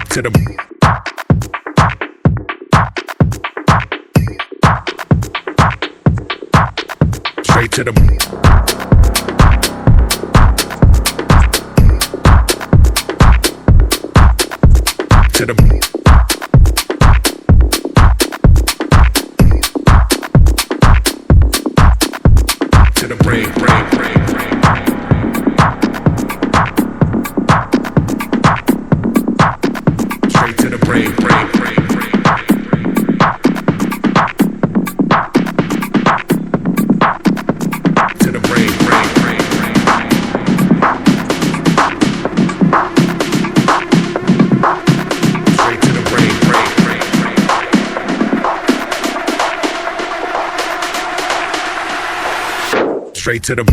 to the straight to the to the to the brain, brain, brain, brain. Straight to the brain, brain, brain, brain. To the brain, brain, brain, brain. Straight to the brain, brain, brain, brain. Straight to the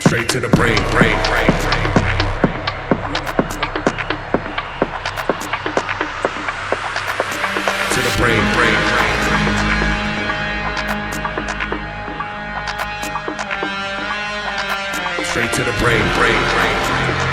straight to the brain, brain, brain, brain. To the brain, brain, brain, brain. Straight to the brain, brain, brain, brain.